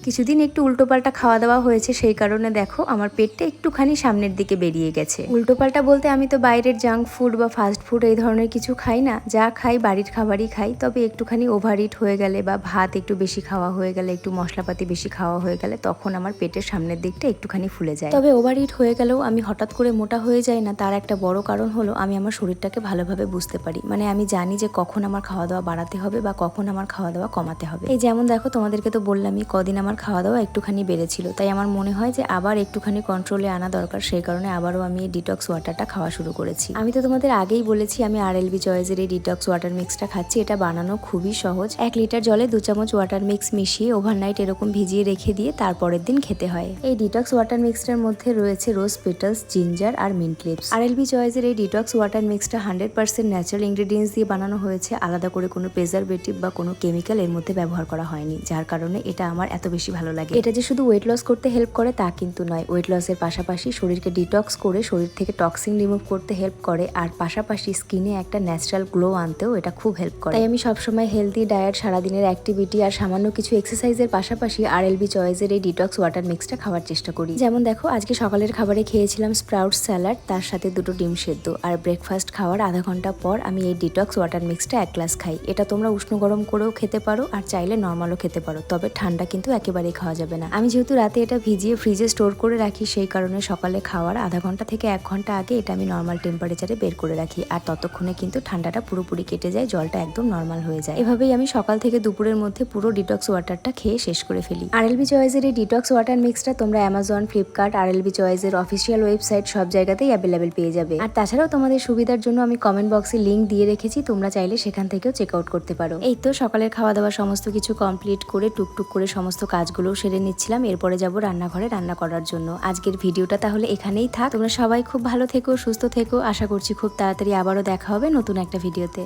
কিছুদিন একটু উল্টোপাল্টা খাওয়া দাওয়া হয়েছে, সেই কারণে দেখো আমার পেটটা একটুখানি সামনের দিকে বেরিয়ে গেছে। উল্টোপাল্টা বলতে আমি তো বাইরের জাঙ্ক ফুড বা ফাস্ট ফুড এই ধরনের কিছু খাই না, যা খাই বাড়ির খাবারই খাই। তবে একটুখানি ওভারইট হয়ে গেলে বা ভাত একটু বেশি খাওয়া হয়ে গেলে, একটু মশলাপাতি বেশি খাওয়া হয়ে গেলে তখন আমার পেটের সামনের দিকটা একটুখানি ফুলে যায়। তবে ওভারইট হয়ে গেলেও আমি হঠাৎ করে মোটা হয়ে যাই না, তার একটা বড় কারণ হলো আমি আমার শরীরটাকে ভালোভাবে বুঝতে পারি। মানে আমি জানি যে কখন আমার খাওয়া দাওয়া বাড়াতে হবে বা কখন আমার খাওয়া দাওয়া কমাতে হবে। এই যেমন দেখো, তোমাদেরকে তো বললামই কদিন আমার খাওয়া দাওয়া একটুখানি বেড়েছিল, তাই আমার মনে হয় যে আবার একটুখানি কন্ট্রোলে আনা দরকার। সেই কারণে আবারও আমি এই ডিটক্স ওয়াটারটা খাওয়া শুরু করেছি। আমি তো তোমাদের আগেই বলেছি আমি RLB চয়েসের এই ডিটক্স ওয়াটার মিক্সটা খাচ্ছি। এটা বানানো খুবই সহজ। 1 লিটার জলে 2 চামচ ওয়াটার মিক্স মিশিয়ে ওভারনাইট এরকম ভিজিয়ে রেখে দিয়ে তারপরের দিন খেতে হয়। এই ডিটক্স ওয়াটার মিক্সটার মধ্যে রয়েছে রোজ পেটালস, জিঞ্জার আর মিন্ট লিভস। RLB চয়েসের এই ডিটক্স ওয়াটার মিক্সটা 100% ন্যাচারাল ইনগ্রেডিয়েন্টস দিয়ে বানানো হয়েছে। আলাদা করে কোনো প্রিজারভেটিভ বা কোনো কেমিক্যাল এর মধ্যে ব্যবহার করা হয়নি, যার কারণে এটা আমার এত বেশি ভালো লাগে। এটা যে শুধু ওয়েট লস করতে হেল্প করে তা কিন্তু নয়, ওয়েট লসের পাশাপাশি শরীরকে ডিটক্স করে শরীর থেকে টক্সিন রিমুভ করতে হেল্প করে, আর পাশাপাশি স্কিনে একটা ন্যাচারাল গ্লো আনতেও এটা খুব হেল্প করে। তাই আমি সবসময় হেলদি ডায়েট, সারাদিনের অ্যাক্টিভিটি আর সামান্য কিছু এক্সারসাইজের পাশাপাশি RLB চয়েসের এই ডিটক্স ওয়াটার মিক্সটা খাওয়ার চেষ্টা করি। যেমন দেখো, আজকে সকালের খাবারে খেয়েছিলাম স্প্রাউট স্যালাড, তার সাথে 2টো ডিম সেদ্ধ। আর ব্রেকফাস্ট খাওয়ার আধা ঘন্টা পর আমি এই ডিটক্স ওয়াটার মিক্সটা 1 গ্লাস খাই। এটা তোমরা উষ্ণ গরম করেও খেতে পারো আর চাইলে নর্মালও খেতে পারো, তবে ঠান্ডা কিন্তু একেবারেই খাওয়া যাবে না। আমি যেহেতু রাতে এটা ভিজিয়ে ফ্রিজে স্টোর করে রাখি, সেই কারণে সকালে খাওয়ার আধা ঘন্টা থেকে 1 ঘন্টা আগে এটা আমি নর্মাল টেম্পারেচারে বের করে রাখি, আর ততক্ষণে কিন্তু ঠান্ডাটা পুরোপুরি কেটে যায়, জলটা একদম নর্মাল হয়ে যায়। এভাবেই আমি সকাল থেকে দুপুরের মধ্যে পুরো ডিটক্স ওয়াটারটা খেয়ে শেষ করে ফেলি। RLB চয়েসের এই ডিটক্স ওয়াটার মিক্সটা তোমরা অ্যামাজন, ফ্লিপকার্ট, RLB চয়েসের অফিসিয়াল ওয়েবসাইট সব জায়গাতেই অ্যাভেলেবেল পেয়ে যাবে। আর তাছাড়াও তোমাদের সুবিধার জন্য আমি কমেন্ট বক্সে লিংক দিয়ে রেখেছি, তোমরা চাইলে সেখান থেকেও চেক আউট করতে পারো। এই তো সকালের খাওয়া দাওয়া সমস্ত কিছু কমপ্লিট করে টুকটুক করে সমস্ত কাজগুলো সেরে নিচ্ছিলাম। এরপরে যাব রান্নাঘরে রান্না করার জন্য। আজকের ভিডিওটা তাহলে এখানেই থাক। তোমরা সবাই খুব ভালো থেকো, সুস্থ থেকো। আশা করছি খুব তাড়াতাড়ি আবারও দেখা হবে নতুন একটা ভিডিওতে।